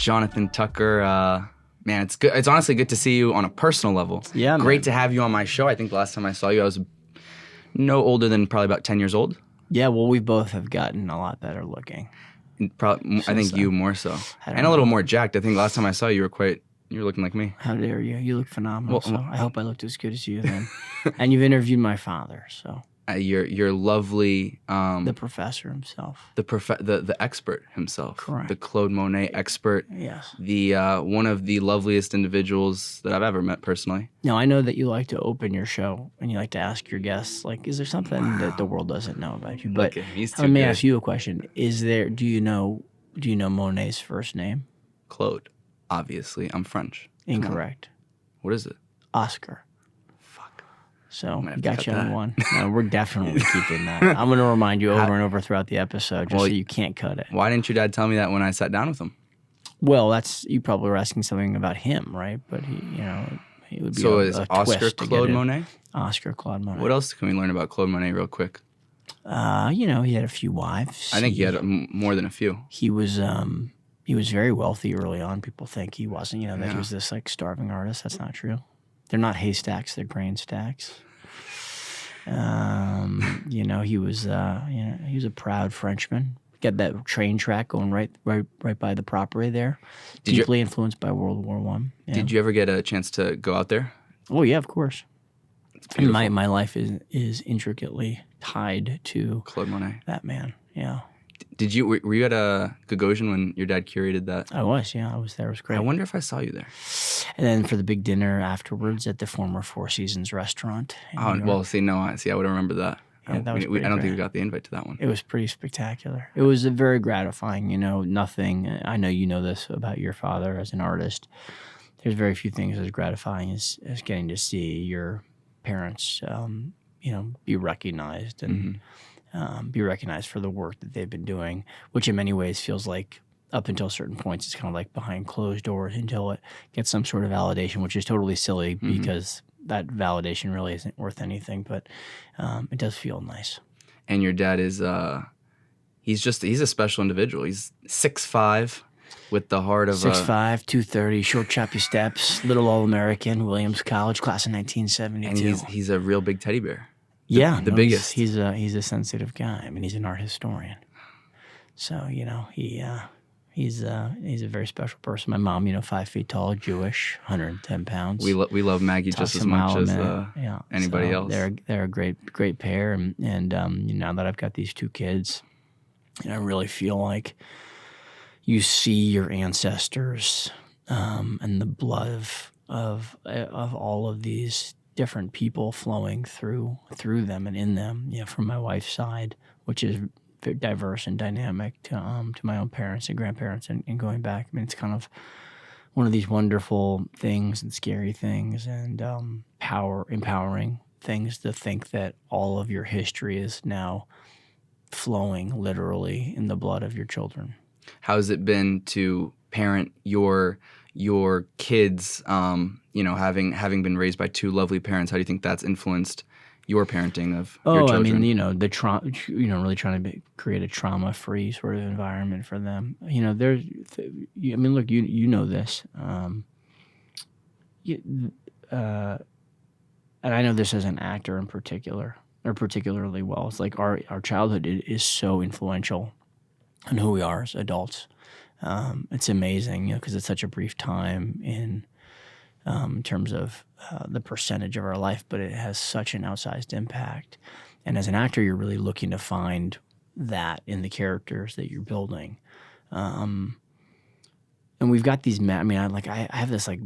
Jonathan Tucker. Man, it's good. It's honestly good to see you on a personal level. Yeah, Great to have you on my show. I think the last time I saw you, I was no older than probably about 10 years old. Yeah, well, we both have gotten a lot better looking. I think you more so. And a know. little more jacked. I think last time I saw you, you were looking like me. How dare you? You look phenomenal. So I hope I looked as good as you then. And you've interviewed my father, so. You're lovely. The professor himself. The expert himself. Correct. The Claude Monet expert. Yes. The one of the loveliest individuals that I've ever met personally. Now, I know that you like to open your show and you like to ask your guests, like, is there something that the world doesn't know about you? But let me ask you a question. Do you know Monet's first name? Claude. Obviously. I'm French. Incorrect. What is it? Oscar. So got you that. on one. No, we're definitely keeping that. I'm going to remind you over and over throughout the episode so you can't cut it. Why didn't your dad tell me that when I sat down with him? Well, you probably were asking something about him, right? But he would be is Oscar Claude Monet? Oscar Claude Monet. What else can we learn about Claude Monet real quick? He had a few wives. I think he had more than a few. He was very wealthy early on. People think he wasn't. That he was this like starving artist. That's not true. They're not haystacks; they're grain stacks. He was a proud Frenchman. Got that train track going right by the property there. Deeply influenced by World War I. Yeah. Did you ever get a chance to go out there? Oh yeah, of course. My life is intricately tied to Claude Monet. That man. Yeah. Were you at Gagosian when your dad curated that? I was, yeah. I was there. It was great. I wonder if I saw you there. And then for the big dinner afterwards at the former Four Seasons restaurant. I would remember that. Yeah, that was I don't think we got the invite to that one. It was pretty spectacular. It was very gratifying. Nothing. I know you know this about your father as an artist. There's very few things as gratifying as getting to see your parents, be recognized and be recognized for the work that they've been doing, which in many ways feels like up until certain points, it's kind of like behind closed doors until it gets some sort of validation, which is totally silly because that validation really isn't worth anything, but it does feel nice. And your dad is, he's a special individual. He's 6'5", with the heart of 6'5", 230, short choppy steps, little All-American, Williams College, class of 1972. And he's a real big teddy bear. The biggest. He's a sensitive guy. I mean, he's an art historian. So, he's a very special person. My mom, 5 feet tall, Jewish, 110 pounds. We love Maggie just as much as anybody else. They're a great pair. And now that I've got these two kids, I really feel like you see your ancestors and the blood of all of these different people flowing through them and in them. From my wife's side, which is very diverse and dynamic, to my own parents and grandparents, and going back. I mean, it's kind of one of these wonderful things and scary things and empowering things to think that all of your history is now flowing literally in the blood of your children. How's it been to parent your kids, having been raised by two lovely parents? How do you think that's influenced your parenting of your children? I mean, the trauma, really trying to create a trauma-free sort of environment for them. Look, you know this. And I know this as an actor in particular, or particularly well. It's like our childhood is so influential on who we are as adults. It's amazing, because it's such a brief time in terms of the percentage of our life, but it has such an outsized impact. And as an actor, you're really looking to find that in the characters that you're building. And we've got these. I have this I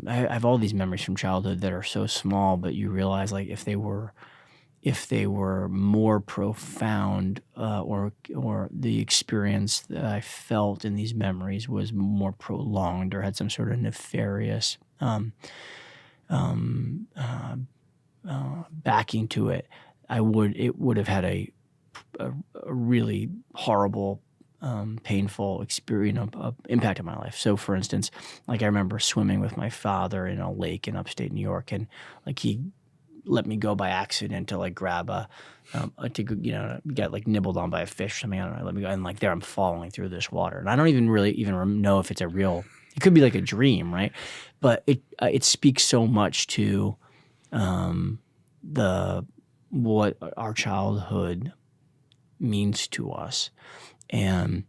have all these memories from childhood that are so small, but you realize like if they were more profound, or the experience that I felt in these memories was more prolonged or had some sort of nefarious backing to it, it would have had a really horrible, painful experience, impact on my life. So, for instance, like I remember swimming with my father in a lake in upstate New York, and like he let me go by accident to like grab get like nibbled on by a fish or something. I don't know. Let me go, and like there I'm falling through this water, and I don't even really know if it's a real. It could be like a dream, right? But it speaks so much to what our childhood means to us, and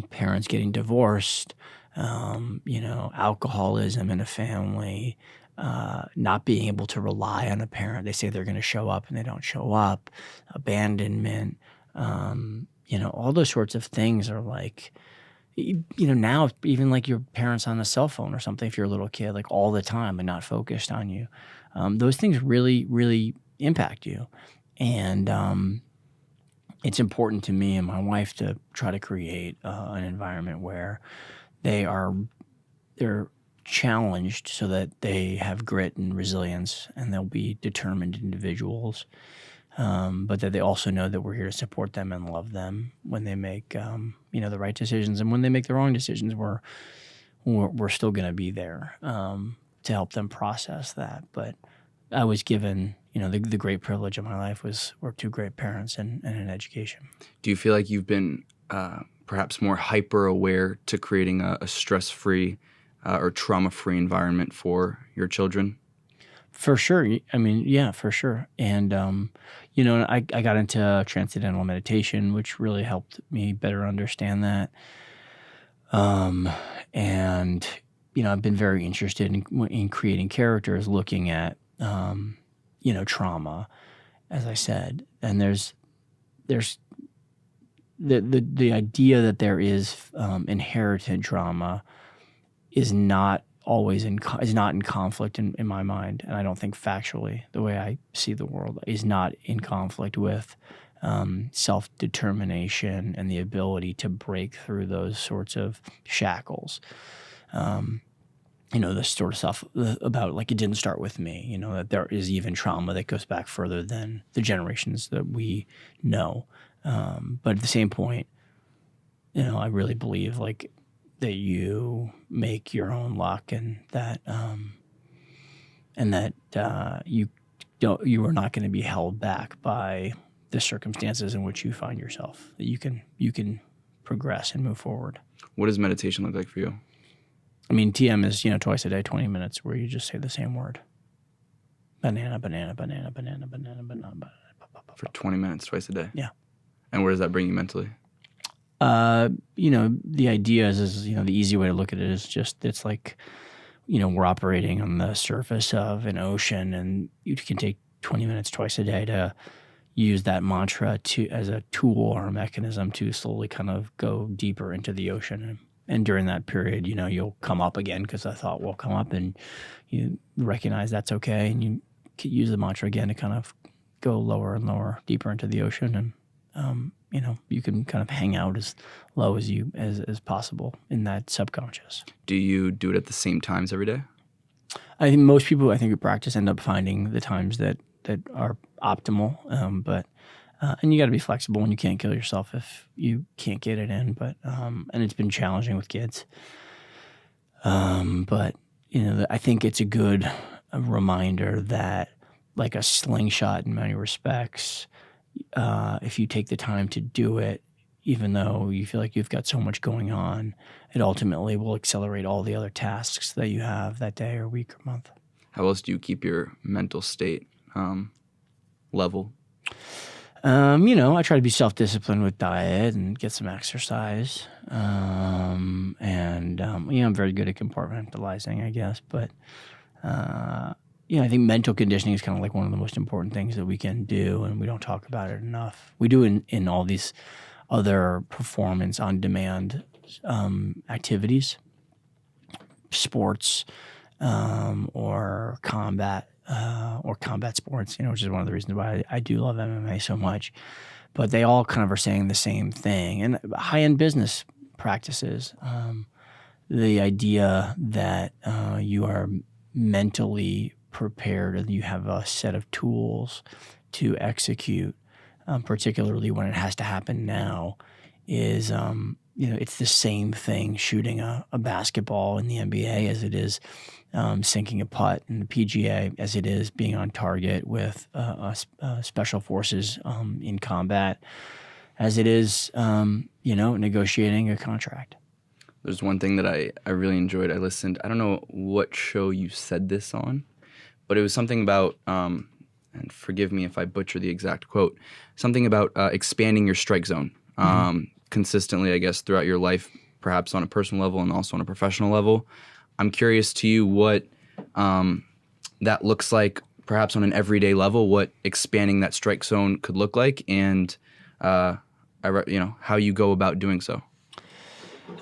parents getting divorced, alcoholism in a family, not being able to rely on a parent. They say they're going to show up and they don't show up, abandonment, all those sorts of things are like, now even like your parents on a cell phone or something, if you're a little kid, like all the time and not focused on you, those things really, really impact you. And it's important to me and my wife to try to create an environment where they're challenged so that they have grit and resilience and they'll be determined individuals, but that they also know that we're here to support them and love them when they make the right decisions, and when they make the wrong decisions, we're still going to be there to help them process that. But I was given the great privilege of my life were two great parents and an education. Do you feel like you've been perhaps more hyper aware to creating a stress-free or trauma-free environment for your children? For sure. I mean, yeah, for sure. And, I got into transcendental meditation, which really helped me better understand that. And, I've been very interested in creating characters looking at, trauma, as I said. And there's the idea that there is inherited trauma is not always is not in conflict in my mind, and I don't think factually the way I see the world is not in conflict with self-determination and the ability to break through those sorts of shackles. This sort of stuff about like it didn't start with me, that there is even trauma that goes back further than the generations that we know. But at the same point, I really believe like that you make your own luck, and that you are not going to be held back by the circumstances in which you find yourself. That you can progress and move forward. What does meditation look like for you? I mean, TM is twice a day, 20 minutes, where you just say the same word. Banana, banana, banana, banana, banana, banana. For 20 minutes twice a day? Yeah. And where does that bring you mentally? The idea is the easy way to look at it is just, it's like, we're operating on the surface of an ocean, and you can take 20 minutes twice a day to use that mantra as a tool or a mechanism to slowly kind of go deeper into the ocean. And during that period, you'll come up again because a thought will come up, and you recognize that's okay. And you can use the mantra again to kind of go lower and lower, deeper into the ocean. And, you can kind of hang out as low as possible in that subconscious. Do you do it at the same times every day? I think most people who practice end up finding the times that are optimal. And you got to be flexible, and you can't kill yourself if you can't get it in. But and it's been challenging with kids. But I think it's a good reminder that, like a slingshot in many respects, if you take the time to do it, even though you feel like you've got so much going on, it ultimately will accelerate all the other tasks that you have that day or week or month. How else do you keep your mental state level? I try to be self-disciplined with diet and get some exercise. I'm very good at compartmentalizing, I guess. But, I think mental conditioning is kind of like one of the most important things that we can do, and we don't talk about it enough. We do in all these other performance on-demand activities, sports, or combat sports, which is one of the reasons why I do love MMA so much. But they all kind of are saying the same thing. And high-end business practices, the idea that you are mentally prepared and you have a set of tools to execute, particularly when it has to happen now, is it's the same thing shooting a basketball in the NBA as it is sinking a putt in the PGA, as it is being on target with special forces in combat, as it is, negotiating a contract. There's one thing that I really enjoyed. I listened. I don't know what show you said this on, but it was something about, and forgive me if I butcher the exact quote, something about expanding your strike zone consistently, I guess, throughout your life, perhaps on a personal level and also on a professional level. I'm curious to you what that looks like, perhaps on an everyday level, what expanding that strike zone could look like, and how you go about doing so.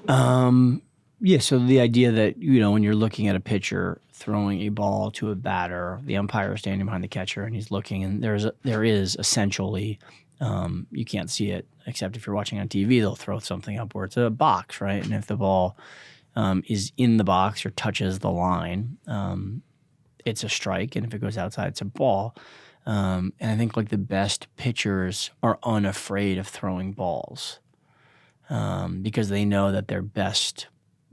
Yeah, so the idea that, when you're looking at a pitcher throwing a ball to a batter, the umpire is standing behind the catcher and he's looking, and there is essentially, you can't see it except if you're watching on TV, they'll throw something up where it's a box, right? And if the ball is in the box or touches the line, it's a strike, and if it goes outside, it's a ball. And I think like the best pitchers are unafraid of throwing balls. Because they know that the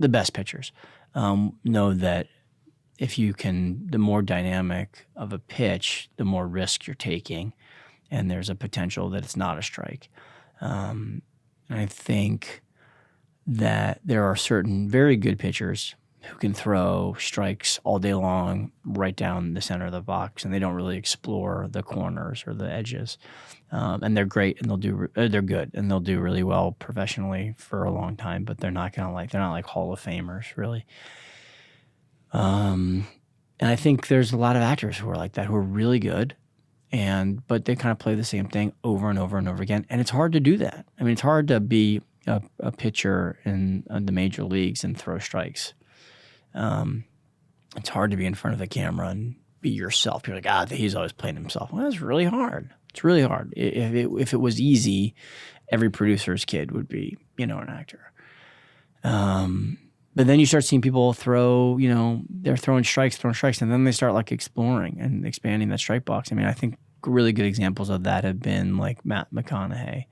best pitchers know that if you can, the more dynamic of a pitch, the more risk you're taking, and there's a potential that it's not a strike. I think that there are certain very good pitchers who can throw strikes all day long right down the center of the box, and they don't really explore the corners or the edges. And they're great, and they're good, and they'll do really well professionally for a long time. But they're not like Hall of Famers, really. And I think there's a lot of actors who are like that, who are really good, but they kind of play the same thing over and over and over again. And it's hard to do that. I mean, it's hard to be a pitcher in the major leagues and throw strikes. It's hard to be in front of the camera and be yourself. You're like, he's always playing himself. Well, it's really hard. It's really hard. If it was easy, every producer's kid would be, an actor. But then you start seeing people throw, they're throwing strikes, and then they start like exploring and expanding that strike box. I mean, I think really good examples of that have been like Matt McConaughey,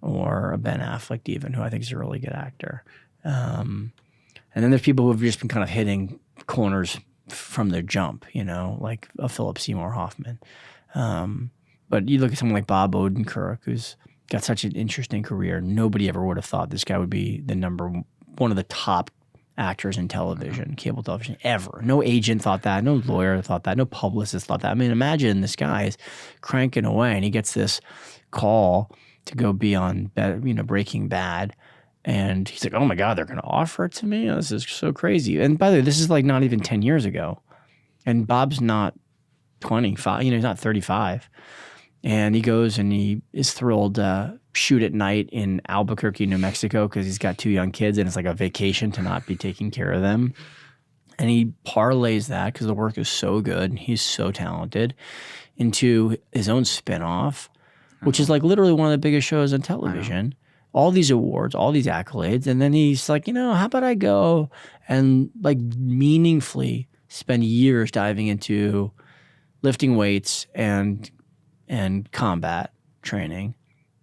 or Ben Affleck even, who I think is a really good actor. And then there's people who have just been kind of hitting corners from their jump, like a Philip Seymour Hoffman. But you look at someone like Bob Odenkirk, who's got such an interesting career. Nobody ever would have thought this guy would be one of the top actors in television, cable television, ever. No agent thought that. No lawyer thought that. No publicist thought that. I mean, imagine this guy is cranking away, and he gets this call to go be on, Breaking Bad. And he's like, oh my God, they're going to offer it to me? Oh, this is so crazy. And by the way, this is like not even 10 years ago. And Bob's not 25, he's not 35. And he goes and he is thrilled to shoot at night in Albuquerque, New Mexico, because he's got 2 young kids and it's like a vacation to not be taking care of them. And he parlays that, because the work is so good and he's so talented, into his own spinoff, which is like literally one of the biggest shows on television. All these awards, all these accolades. And then he's like, how about I go and like meaningfully spend years diving into lifting weights and combat training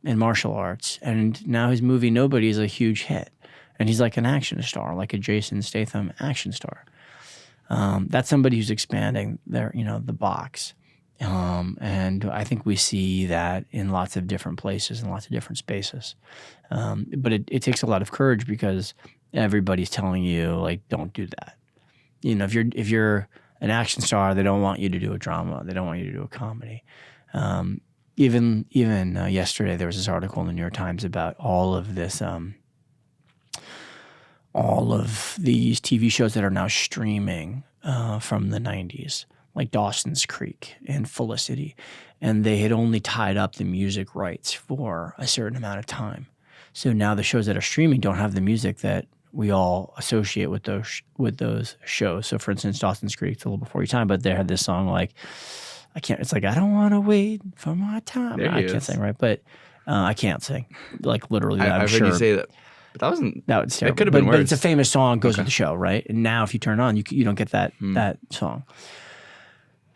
and martial arts. And now his movie Nobody is a huge hit. And he's like an action star, like a Jason Statham action star. That's somebody who's expanding the box. And I think we see that in lots of different places and lots of different spaces. But it takes a lot of courage, because everybody's telling you, like, don't do that. If you're an action star, they don't want you to do a drama. They don't want you to do a comedy. Even yesterday, there was this article in the New York Times about all of this, all of these TV shows that are now streaming from the 90s. Like Dawson's Creek and Felicity, and they had only tied up the music rights for a certain amount of time. So now the shows that are streaming don't have the music that we all associate with those shows. So for instance, Dawson's Creek, it's a little before your time, but they had this song like, it's like, I don't want to wait for my time. I can't sing, right? But I can't sing, like literally. I've heard you say that. But that wasn't. That was terrible. It could have been worse. But it's a famous song, goes with the show, right? And now if you turn it on, you don't get that song.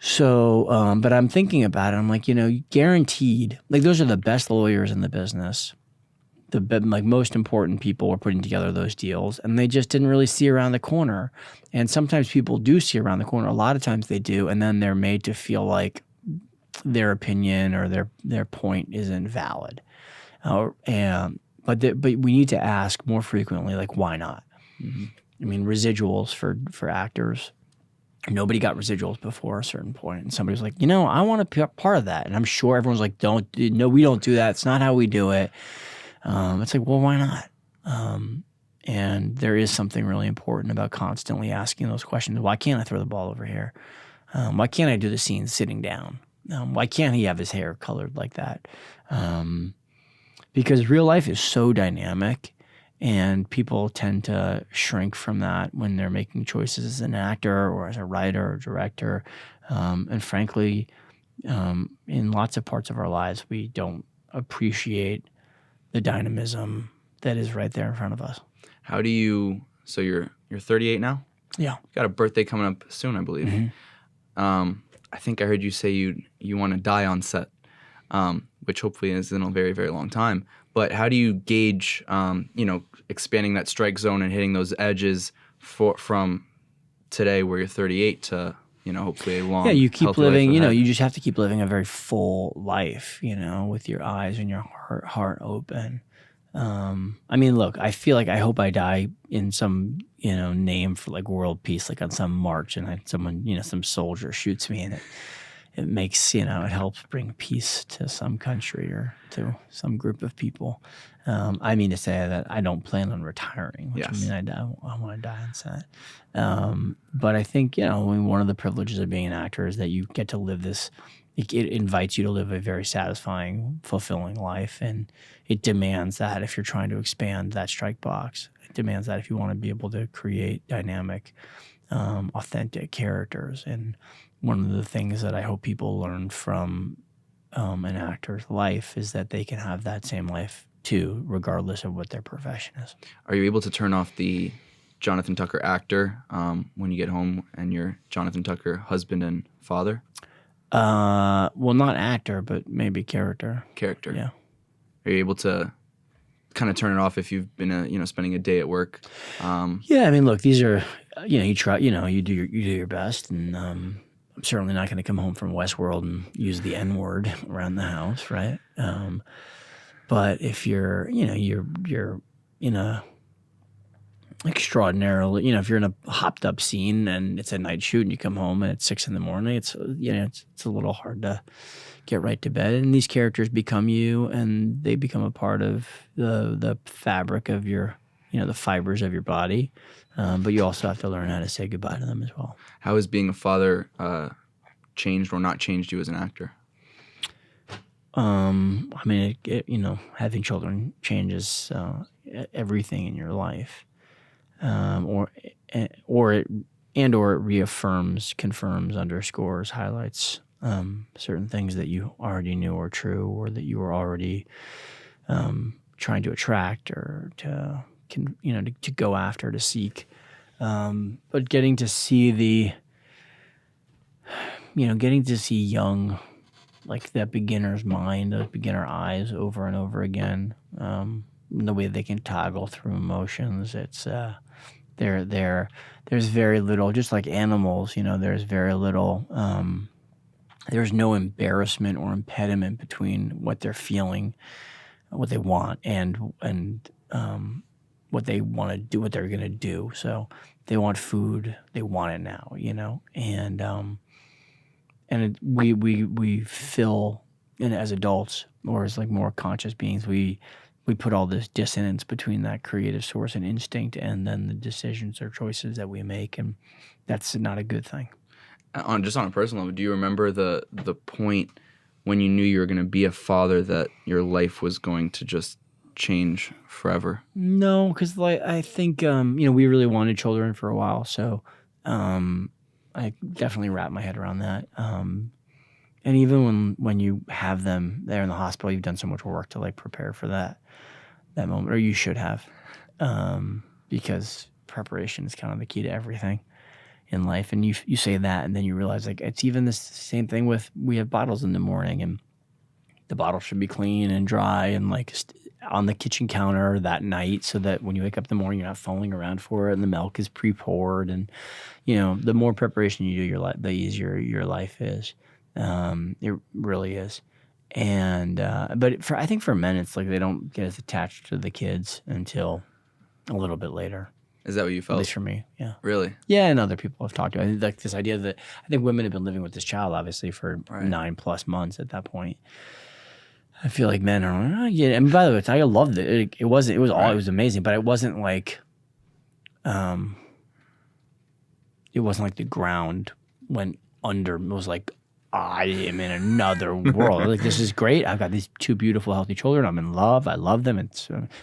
So, but I'm thinking about it. I'm like, guaranteed, like those are the best lawyers in the business. like most important people were putting together those deals, and they just didn't really see around the corner. And sometimes people do see around the corner. A lot of times they do, and then they're made to feel like their opinion or their point isn't valid. But we need to ask more frequently, like, why not? Mm-hmm. I mean, residuals for actors. Nobody got residuals before a certain point, and somebody's like, I want to be part of that. And I'm sure everyone's like, no, we don't do that. It's not how we do it. It's like, well, why not? And there is something really important about constantly asking those questions. Why can't I throw the ball over here? Why can't I do the scene sitting down? Why can't he have his hair colored like that? Because real life is so dynamic, and people tend to shrink from that when they're making choices as an actor or as a writer or director. And frankly, in lots of parts of our lives, we don't appreciate the dynamism that is right there in front of us. How do you? So you're 38 now. Yeah, You got a birthday coming up soon, I believe. Mm-hmm. I think I heard you say you want to die on set, which hopefully is in a very, very long time. But how do you gauge, expanding that strike zone and hitting those edges from today, where you're 38, to hopefully a long. Yeah, you keep healthy life living. ahead? You just have to keep living a very full life. With your eyes and your heart open. I mean, look, I hope I die in some, name for like world peace, like on some march, and someone, some soldier shoots me, and it makes, it helps bring peace to some country or to some group of people. I mean to say that I don't plan on retiring, which Yes. I want to die on set. But I think, one of the privileges of being an actor is that you get to live this. It invites you to live a very satisfying, fulfilling life, and it demands that if you're trying to expand that strike box. It demands that if you want to be able to create dynamic, authentic characters. And one of the things that I hope people learn from an actor's life is that they can have that same life too, regardless of what their profession is. Are you able to turn off the Jonathan Tucker actor when you get home and you're Jonathan Tucker husband and father? Well, not actor, but maybe character. Character. Yeah. Are you able to kind of turn it off if you've been spending a day at work? Yeah, I mean, look, these are you try, you do your best, and I'm certainly not going to come home from Westworld and use the N-word around the house, right? But if you're you're in a extraordinarily, if you're in a hopped up scene and it's a night shoot and you come home and it's 6 a.m, it's it's a little hard to get right to bed. And these characters become you, and they become a part of the fabric of your, the fibers of your body. But you also have to learn how to say goodbye to them as well. How has being a father changed or not changed you as an actor? I mean, having children changes everything in your life. Or it reaffirms, confirms, underscores, highlights certain things that you already knew are true, or that you were already trying to attract or to go after, to seek. But getting to see young, like that beginner's mind, those beginner eyes over and over again. The way they can toggle through emotions, it's there's very little, just like animals, there's very little, there's no embarrassment or impediment between what they're feeling, what they want, and what they want to do, what they're going to do. So they want food, they want it now, and we fill, and as adults, or as like more conscious beings, we put all this dissonance between that creative source and instinct and then the decisions or choices that we make, and that's not a good thing. Just on a personal level, do you remember the point when you knew you were going to be a father, that your life was going to just change forever? No, because I think we really wanted children for a while, so I definitely wrapped my head around that. And even when you have them there in the hospital, you've done so much work to like prepare for that moment, or you should have, because preparation is kind of the key to everything in life. And you say that, and then you realize like it's even the same thing with, we have bottles in the morning, and the bottle should be clean and dry and like on the kitchen counter that night, so that when you wake up in the morning, you're not fumbling around for it, and the milk is pre-poured, and the more preparation you do, the easier your life is. It really is. And but I think for men, it's like they don't get as attached to the kids until a little bit later. Is that what you At felt? least for me, yeah. Really? Yeah, and other people I've talked to. I think like this idea that I think women have been living with this child obviously for 9+ months at that point. I feel like men are, yeah. And by the way, I loved it. It was amazing, but it wasn't like, the ground went under. It was like, I am in another world. Like, this is great. I've got these 2 beautiful, healthy children. I'm in love. I love them.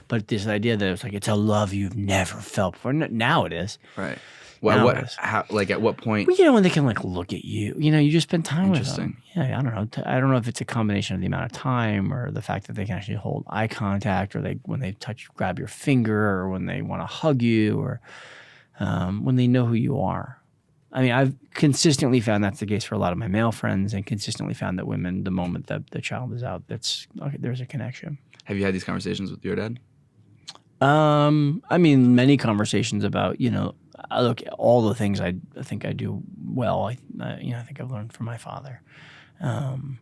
But this idea that it's a love you've never felt before. Now it is. Right. Well, at what point? Well, when they can look at you, you just spend time with them. Interesting. Yeah, I don't know. I don't know if it's a combination of the amount of time or the fact that they can actually hold eye contact, or when they grab your finger, or when they want to hug you, or when they know who you are. I mean, I've consistently found that's the case for a lot of my male friends, and consistently found that women, the moment that the child is out, there's a connection. Have you had these conversations with your dad? I mean, many conversations about, look, all the things I think I do well. I think I've learned from my father, and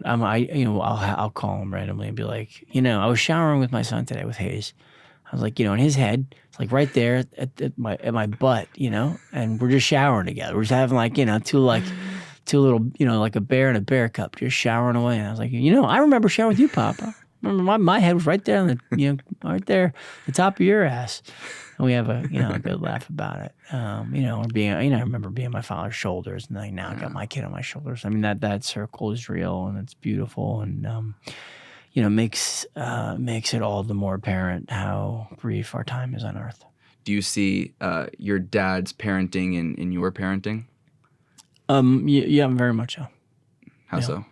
I'll call him randomly and be like, I was showering with my son today with Hayes. I was like, in his head, it's like right there at my butt, and we're just showering together. We're just having two little, like a bear and a bear cup, just showering away. And I was like, I remember showering with you, Papa. Remember my head was right there on the, right there, the top of your ass. And we have a good laugh about it. I remember being on my father's shoulders, and now I got my kid on my shoulders. I mean, that circle is real, and it's beautiful, and makes it all the more apparent how brief our time is on Earth. Do you see your dad's parenting in your parenting? Yeah, very much so. How so?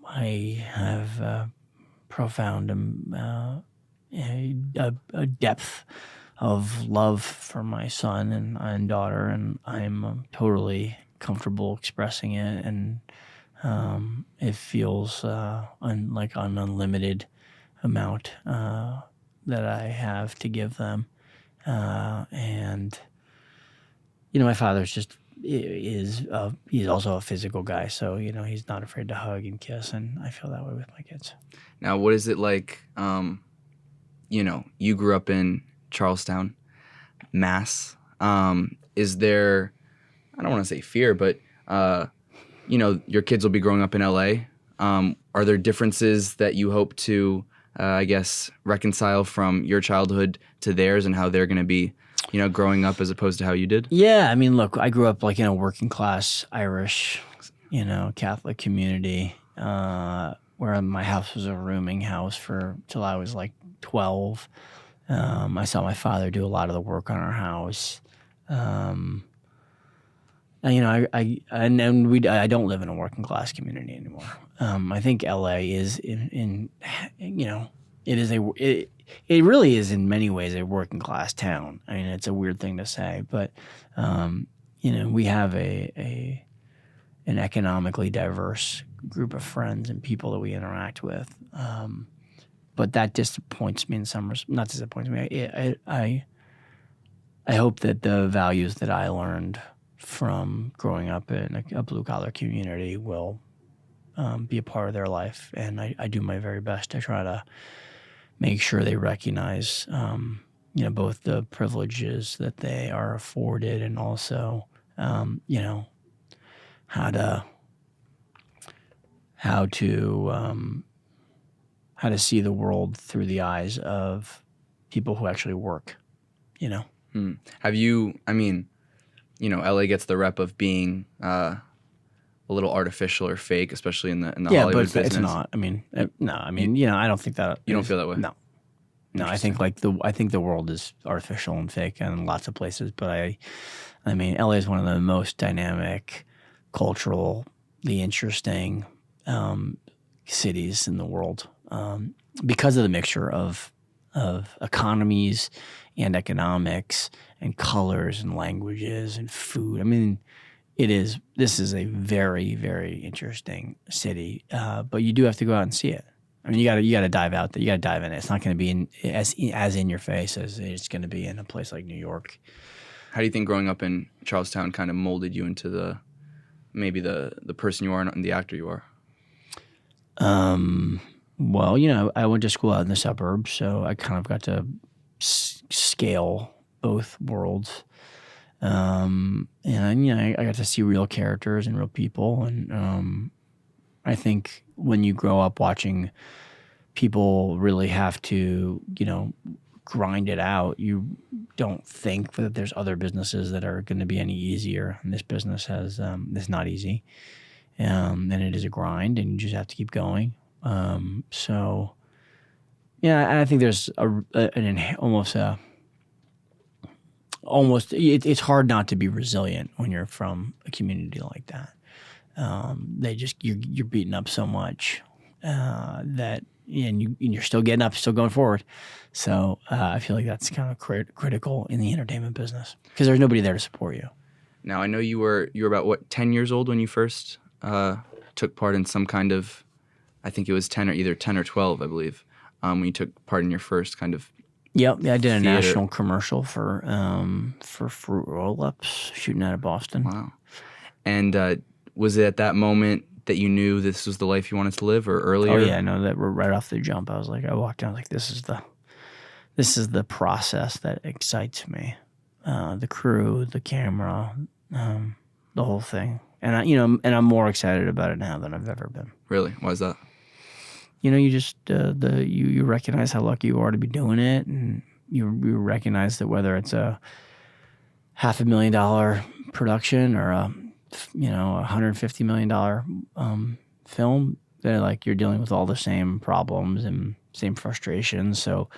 I have profound a depth of love for my son and daughter, and I'm totally comfortable expressing it, and it feels like an unlimited amount that I have to give them, and my father's he's also a physical guy, so he's not afraid to hug and kiss, and I feel that way with my kids. Now, what is it like? You grew up in Charlestown, Mass. Is there, I don't want to say fear, but your kids will be growing up in LA. Are there differences that you hope to, reconcile from your childhood to theirs, and how they're going to be, growing up as opposed to how you did? Yeah, I mean, look, I grew up in a working class Irish, Catholic community, where my house was a rooming house till I was 12. I saw my father do a lot of the work on our house. I don't live in a working class community anymore. I think LA is it really is in many ways a working class town. I mean, it's a weird thing to say, but we have an economically diverse group of friends and people that we interact with. But that disappoints me in some respects. Not disappoints me. I hope that the values that I learned from growing up in a blue-collar community will be a part of their life. And I do my very best to try to make sure they recognize, both the privileges that they are afforded, and also, how to see the world through the eyes of people who actually work, Have you, LA gets the rep of being a little artificial or fake, especially in the Hollywood business. Yeah, but it's not. I mean, no. I mean, I don't think that. You don't feel that way? No. I think the world is artificial and fake in lots of places. But I mean, LA is one of the most dynamic, culturally interesting cities in the world, because of the mixture of economies and economics and colors and languages and food. I mean, it is. This is a very, very interesting city, but you do have to go out and see it. I mean, you got to dive out there. You got to dive in it. It's not going to be as in your face as it's going to be in a place like New York. How do you think growing up in Charlestown kind of molded you into the person you are and the actor you are? Well, I went to school out in the suburbs, so I kind of got to scale both worlds. And I got to see real characters and real people, and I think when you grow up watching people really have to, grind it out, you don't think that there's other businesses that are going to be any easier. And this business is not easy, and it is a grind, and you just have to keep going. So, yeah, I think there's it's hard not to be resilient when you're from a community like that. You're beaten up so much that you're still getting up, still going forward. So I feel like that's kind of critical in the entertainment business because there's nobody there to support you. Now I know you were about 10 years old when you first took part in some kind of, I think it was 10 or 12, I believe, when you took part in your first kind of. Yep, I did a national commercial for fruit roll-ups shooting out of Boston. Wow. And was it at that moment that you knew this was the life you wanted to live, or earlier? Oh yeah, I know that right off the jump. I walked down like this is the process that excites me. The crew, the camera, the whole thing, and I'm more excited about it now than I've ever been. Really? Why is that? You just you recognize how lucky you are to be doing it, and you recognize that whether it's a $500,000 production or a $150 million film, that like you're dealing with all the same problems and same frustrations. So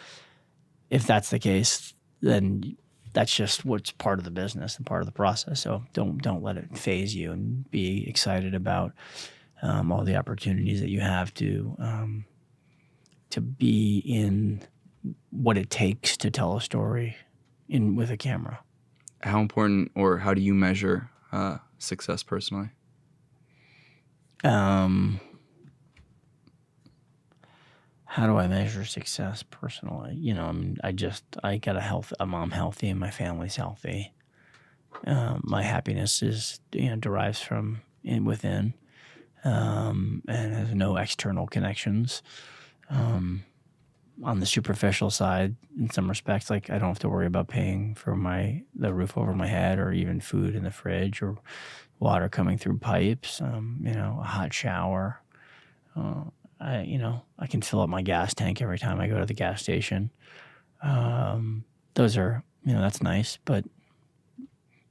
if that's the case, then that's just what's part of the business and part of the process. So don't let it phase you, and be excited about all the opportunities that you have to be in what it takes to tell a story with a camera. How important, or how do you measure success personally? How do I measure success personally? I got I'm healthy and my family's healthy. My happiness derives from within, and has no external connections. On the superficial side, in some respects, like I don't have to worry about paying for the roof over my head, or even food in the fridge, or water coming through pipes. A hot shower. I can fill up my gas tank every time I go to the gas station. Those are, that's nice, but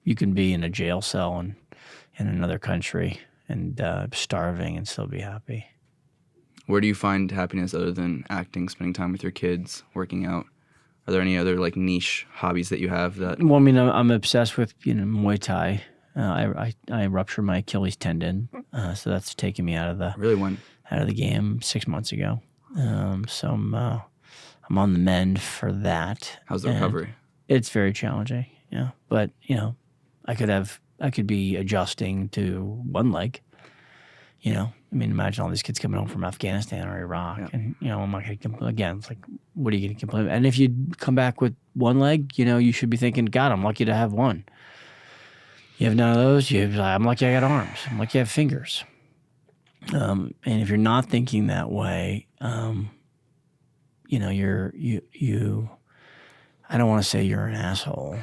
you can be in a jail cell in another country and starving and still be happy. Where do you find happiness other than acting, spending time with your kids, working out? Are there any other like niche hobbies that you have that? Well, I'm obsessed with Muay Thai. I ruptured my Achilles tendon, so that's taken me out of the game 6 months ago. So I'm on the mend for that. How's the recovery? It's very challenging, yeah. But I could be adjusting to one leg. Imagine all these kids coming home from Afghanistan or Iraq, yeah. And I'm not going to complain again. It's like, what are you going to complain about? And if you come back with one leg, you should be thinking, God, I'm lucky to have one. You have none of those. I'm lucky I got arms. I'm lucky I have fingers. And if you're not thinking that way, you. I don't want to say you're an asshole,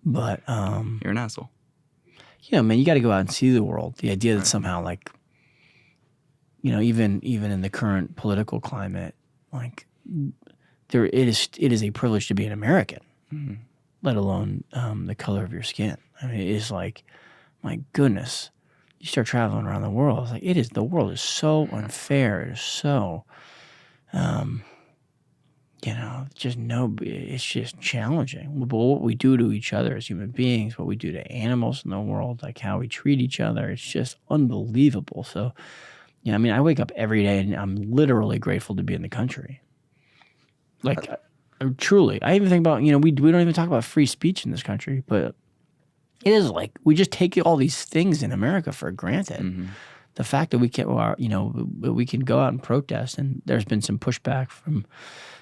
but you're an asshole. Man, you got to go out and see the world. The idea that somehow, like, even in the current political climate, like, it is a privilege to be an American, mm-hmm. let alone the color of your skin. I mean, it is like, my goodness, you start traveling around the world, it's like, the world is so unfair. It is so, it's just challenging. But what we do to each other as human beings, what we do to animals in the world, like how we treat each other, it's just unbelievable. So, I wake up every day and I'm literally grateful to be in the country. Like, truly. I even think about, we don't even talk about free speech in this country, but It is like we just take all these things in America for granted. Mm-hmm. The fact that we can, we can go out and protest, and there's been some pushback from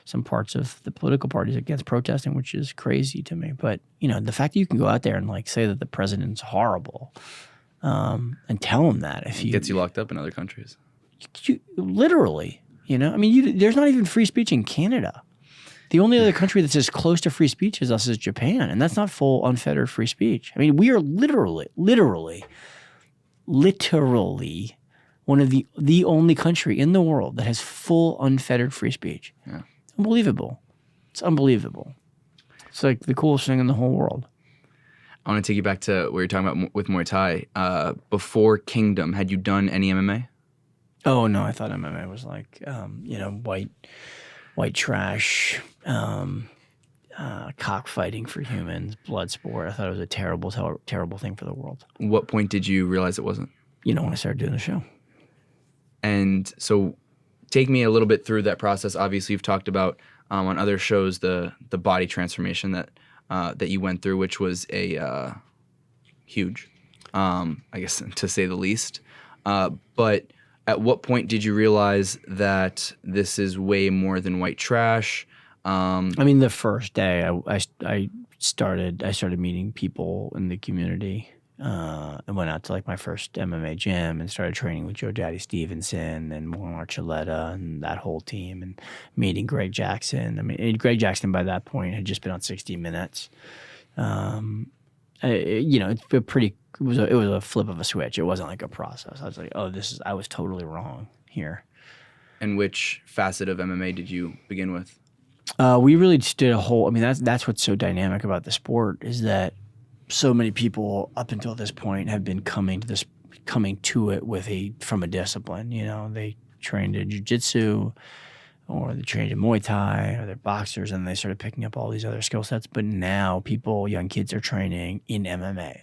some parts of the political parties against protesting, which is crazy to me. But the fact that you can go out there and like say that the president's horrible, and tell him that if It gets you locked up in other countries. Literally, there's not even free speech in Canada. The only other country that's as close to free speech as us is Japan, and that's not full unfettered free speech. I mean, we are literally one of the only country in the world that has full unfettered free speech. Yeah. Unbelievable. It's unbelievable. It's like the coolest thing in the whole world. I want to take you back to what you're talking about with Muay Thai. Before Kingdom, had you done any MMA? Oh, no, I thought MMA was like, white trash, cockfighting for humans, blood sport. I thought it was a terrible, terrible thing for the world. What point did you realize it wasn't? When I started doing the show. And so take me a little bit through that process. Obviously, you've talked about on other shows the body transformation that you went through, which was a huge, I guess, to say the least. But at what point did you realize that this is way more than white trash? The first day I started meeting people in the community. I went out to like my first MMA gym and started training with Joe Daddy Stevenson and Juan Archuleta and that whole team, and meeting Greg Jackson. Greg Jackson by that point had just been on 60 Minutes. It was a flip of a switch. It wasn't like a process. I was like, I was totally wrong here. And which facet of MMA did you begin with? We really just did a whole. That's what's so dynamic about the sport is that so many people up until this point have been coming to it from a discipline. They trained in jiu-jitsu, or they trained in Muay Thai, or they're boxers, and they started picking up all these other skill sets. But now young kids are training in MMA.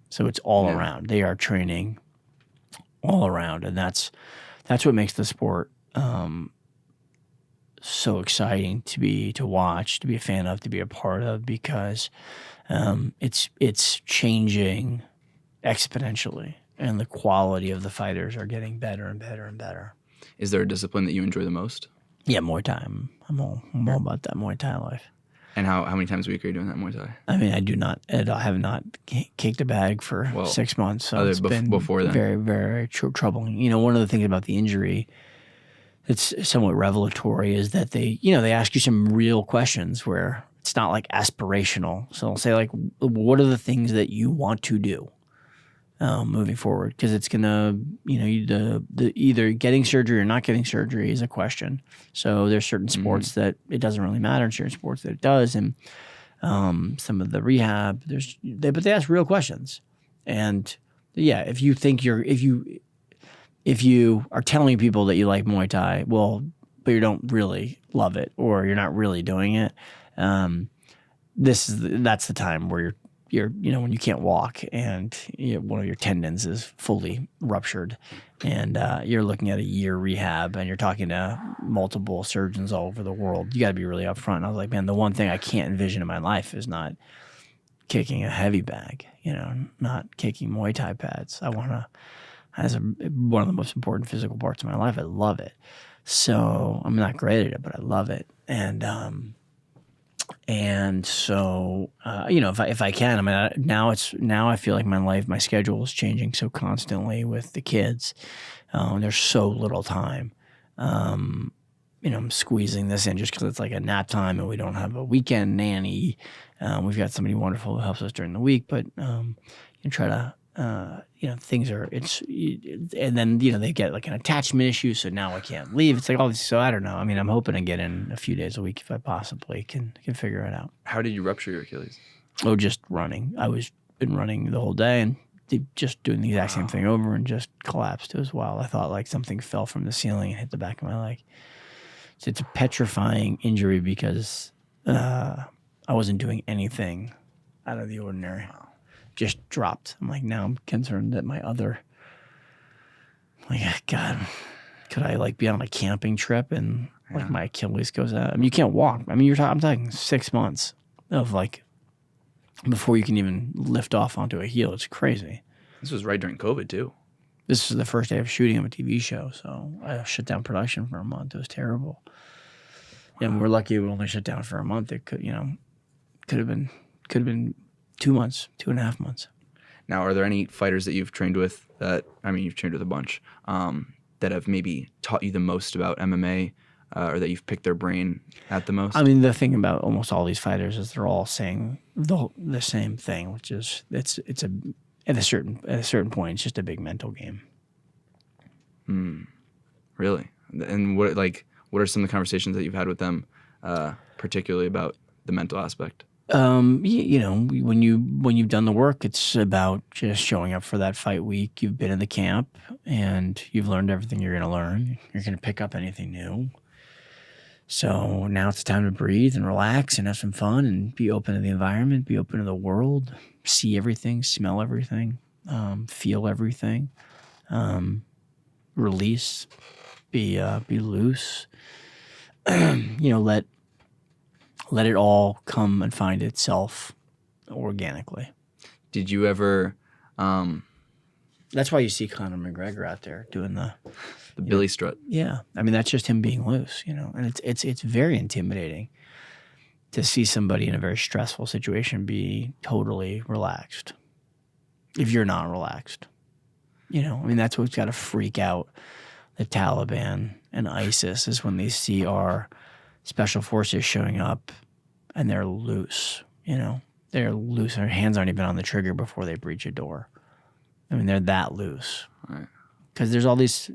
So it's all around. They are training all around, and that's what makes the sport so exciting to watch, to be a fan of, to be a part of, because it's changing exponentially, and the quality of the fighters are getting better and better and better. Is there a discipline that you enjoy the most? Yeah, Muay Thai. I'm all about that Muay Thai life. And how many times a week are you doing that Muay Thai? I have not kicked a bag for 6 months, so it's been before then. Very, very troubling. One of the things about the injury that's somewhat revelatory is that they ask you some real questions where it's not like aspirational. So they'll say like, what are the things that you want to do moving forward? Because it's gonna, the either getting surgery or not getting surgery is a question. So there's certain sports that it doesn't really matter, and certain sports that it does, and some of the rehab but they ask real questions. And yeah, if you are telling people that you like Muay Thai, but you don't really love it, or you're not really doing it, that's the time where you're when you can't walk and one of your tendons is fully ruptured, and you're looking at a year rehab, and you're talking to multiple surgeons all over the world. You got to be really upfront. And I was like, man, the one thing I can't envision in my life is not kicking a heavy bag, not kicking Muay Thai pads. I want to, as one of the most important physical parts of my life. I love it. So I'm not great at it, but I love it. And so, if I can, now I feel like my schedule is changing so constantly with the kids. There's so little time. I'm squeezing this in just because it's like a nap time, and we don't have a weekend nanny. We've got somebody wonderful who helps us during the week, but you try to. And then they get like an attachment issue, so now I can't leave. It's like all this. So I don't know. I'm hoping to get in a few days a week if I possibly can figure it out. How did you rupture your Achilles? Oh, just running. Been running the whole day and just doing the exact same thing over, and just collapsed. It was wild. I thought like something fell from the ceiling and hit the back of my leg. So it's a petrifying injury because I wasn't doing anything out of the ordinary. Wow. Just dropped. I'm like, now I'm concerned that God, could I like be on a camping trip and like my Achilles goes out? You can't walk. I'm talking 6 months of like before you can even lift off onto a heel. It's crazy. This was right during COVID too. This is the first day of shooting of a TV show, so I shut down production for a month. It was terrible. Wow. And we're lucky we only shut down for a month. It could have been 2 months, 2.5 months. Now, are there any fighters that you've trained with you've trained with a bunch, that have maybe taught you the most about MMA, or that you've picked their brain at the most? I mean, the thing about almost all these fighters is they're all saying the same thing, which is at a certain point, it's just a big mental game. Really? And what are some of the conversations that you've had with them, particularly about the mental aspect? When you've done the work, it's about just showing up for that fight week. You've been in the camp and you've learned everything you're going to learn. You're going to pick up anything new. So now it's time to breathe and relax and have some fun and be open to the environment, be open to the world, see everything, smell everything, feel everything, release, be loose. Let it all come and find itself organically. Did you ever? That's why you see Conor McGregor out there doing the Billy strut. Yeah, I mean that's just him being loose, and it's very intimidating to see somebody in a very stressful situation be totally relaxed. If you're not relaxed, I mean that's what's got to freak out the Taliban and ISIS is when they see our special forces showing up and they're loose, they're loose. Their hands aren't even on the trigger before they breach a door. I mean, they're that loose. Right. Because there's all these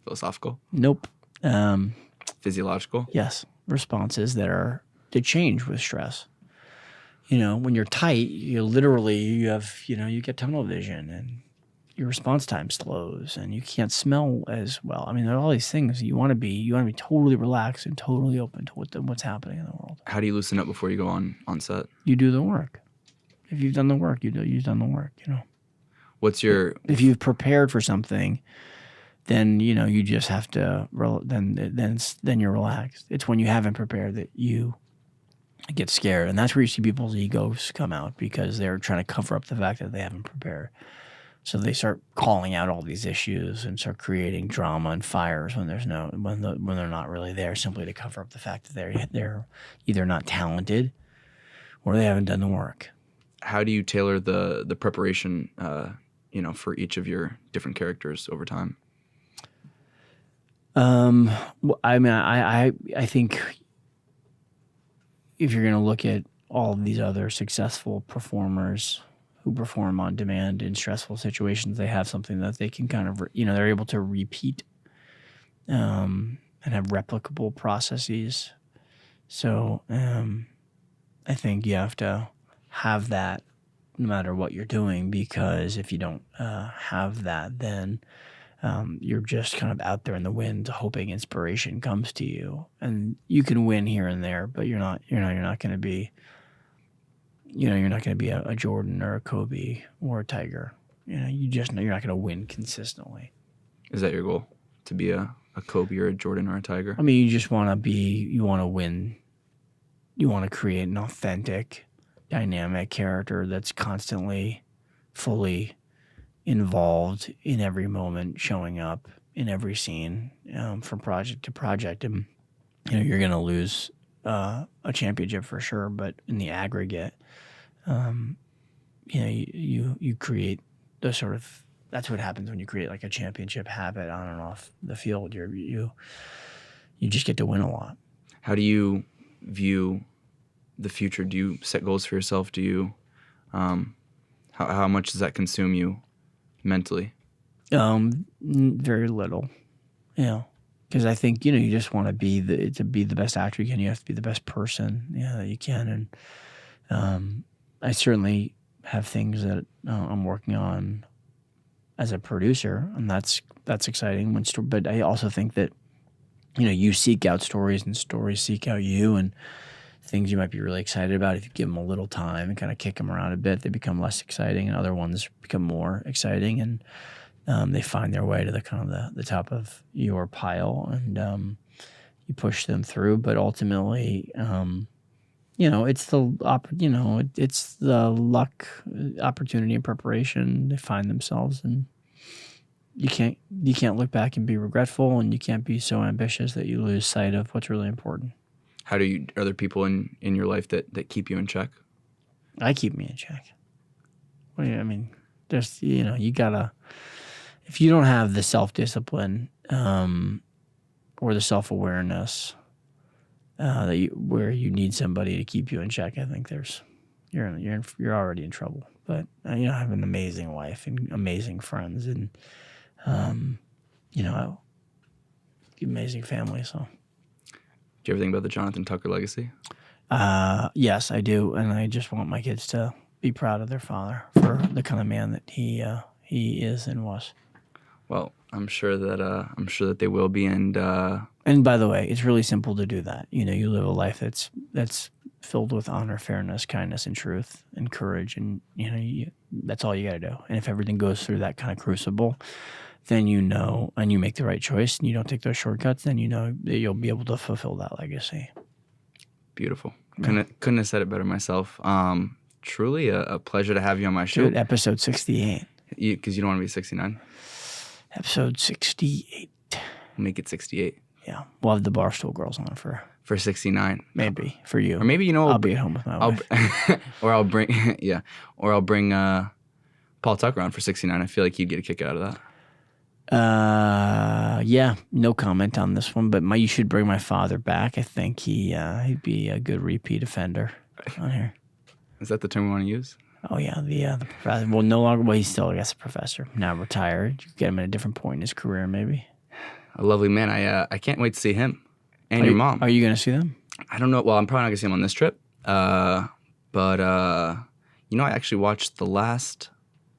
Philosophical? Nope. Physiological? Yes. Responses that change with stress. When you're tight, you get tunnel vision and your response time slows and you can't smell as well. I mean, there are all these things you want to be totally relaxed and totally open to what's happening in the world. How do you loosen up before you go on set? You do the work. If you've done the work, you've done the work, What's your... If you've prepared for something, then, you just have to, then you're relaxed. It's when you haven't prepared that you get scared. And that's where you see people's egos come out because they're trying to cover up the fact that they haven't prepared. So they start calling out all these issues and start creating drama and fires when when they're not really there, simply to cover up the fact that they're either not talented or they haven't done the work. How do you tailor the preparation, for each of your different characters over time? I mean, I think if you're going to look at all of these other successful performers who perform on demand in stressful situations, they have something that they can kind of, they're able to repeat and have replicable processes. So I think you have to have that no matter what you're doing, because if you don't have that, then you're just kind of out there in the wind hoping inspiration comes to you. And you can win here and there, but you're not going to be you're not going to be a Jordan or a Kobe or a Tiger. You're not going to win consistently. Is that your goal? To be a Kobe or a Jordan or a Tiger? I mean, you just want to win. You want to create an authentic, dynamic character that's constantly, fully involved in every moment, showing up in every scene, from project to project. And, you're going to lose a championship for sure, but in the aggregate, you create the sort of, that's what happens when you create like a championship habit on and off the field. You just get to win a lot. How do you view the future? Do you set goals for yourself? Do you, how much does that consume you mentally? Very little, because I think, you just want to be the best actor you can. You have to be the best person that you can. And I certainly have things that I'm working on as a producer, and that's exciting. But I also think that, you seek out stories and stories seek out you, and things you might be really excited about. If you give them a little time and kind of kick them around a bit, they become less exciting, and other ones become more exciting, and they find their way to the kind of the top of your pile. And you push them through, but ultimately, it's it's the luck, opportunity, and preparation. They find themselves, and you can't look back and be regretful, and you can't be so ambitious that you lose sight of what's really important. Are there people in your life that keep you in check? I keep me in check. Well, I mean, there's, you gotta, if you don't have the self-discipline, or the self-awareness, where you need somebody to keep you in check, I think you're already in trouble. But I have an amazing wife and amazing friends, and amazing family. So, Do you ever think about the Jonathan Tucker legacy? yes, I do, and I just want my kids to be proud of their father for the kind of man that he is and was. Well, I'm sure that they will be, and by the way, it's really simple to do that. You live a life that's filled with honor, fairness, kindness, and truth, and courage, and that's all you got to do. And if everything goes through that kind of crucible, then and you make the right choice, and you don't take those shortcuts, then that you'll be able to fulfill that legacy. Beautiful. Couldn't have said it better myself. Truly a pleasure to have you on my show. Dude, episode 68. Because you don't want to be 69. Episode 68. Make it 68. Yeah, we'll have the Barstool Girls on for 69. Maybe for you. Or maybe I'll be at home with my wife. or I'll bring Paul Tucker on for 69. I feel like he'd get a kick out of that. Yeah, no comment on this one, but you should bring my father back. I think he'd be a good repeat offender on here. Is that the term we want to use? Oh yeah, the professor. Well, no longer. Well, he's still, I guess, a professor. Now retired. You get him at a different point in his career, maybe. A lovely man. I can't wait to see him and your mom. Are you going to see them? I don't know. Well, I'm probably not going to see him on this trip. But I actually watched the last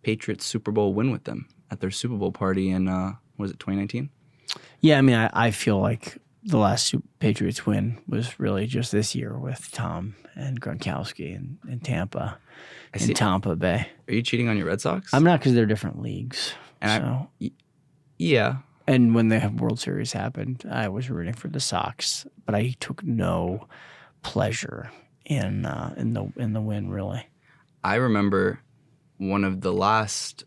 Patriots Super Bowl win with them at their Super Bowl party in, was it 2019? Yeah, I mean, I feel like the last Patriots win was really just this year with Tom and Gronkowski in Tampa, in Tampa Bay. Are you cheating on your Red Sox? I'm not, because they're different leagues. And yeah. And when the World Series happened, I was rooting for the Sox, but I took no pleasure in the win, really. I remember one of the last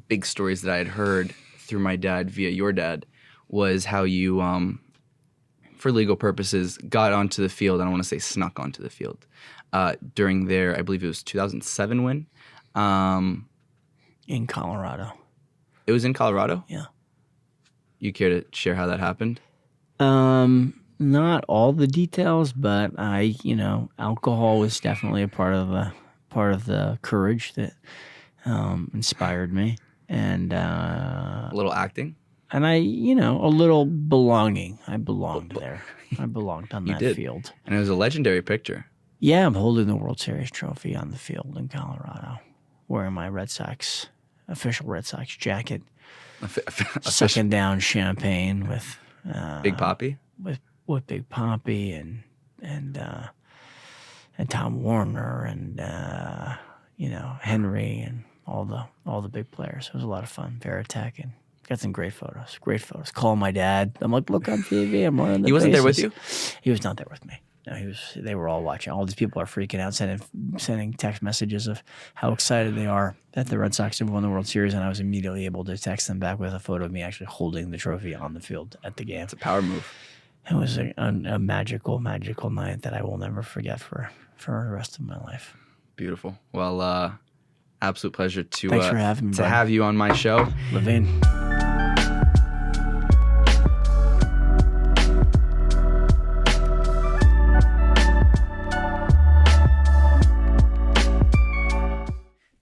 big stories that I had heard through my dad via your dad was how you, for legal purposes, got onto the field. I don't want to say snuck onto the field during their, I believe it was 2007 win. In Colorado. It was in Colorado? Yeah. You care to share how that happened? Not all the details, but alcohol was definitely a part of the courage that inspired me, and a little acting, and a little belonging. I belonged there. I belonged on that field, and it was a legendary picture. Yeah, I'm holding the World Series trophy on the field in Colorado, wearing my official Red Sox jacket. Sucking down champagne with Big Papi, with Big Papi and Tom Warner and Henry and all the big players. It was a lot of fun. Veritek, and got some great photos. Call my dad. I'm like, look on TV. I'm running the. He wasn't there with you? He was not there with me. No, they were all watching. All these people are freaking out, sending text messages of how excited they are that the Red Sox have won the World Series, and I was immediately able to text them back with a photo of me actually holding the trophy on the field at the game. It's a power move. It was a magical, magical night that I will never forget for the rest of my life. Beautiful. Well, absolute pleasure Thanks for having me, to have you on my show. Levine.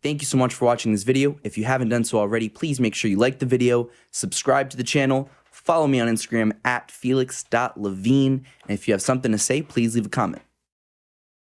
Thank you so much for watching this video. If you haven't done so already, please make sure you like the video, subscribe to the channel, follow me on Instagram at felix.levine, and if you have something to say, please leave a comment.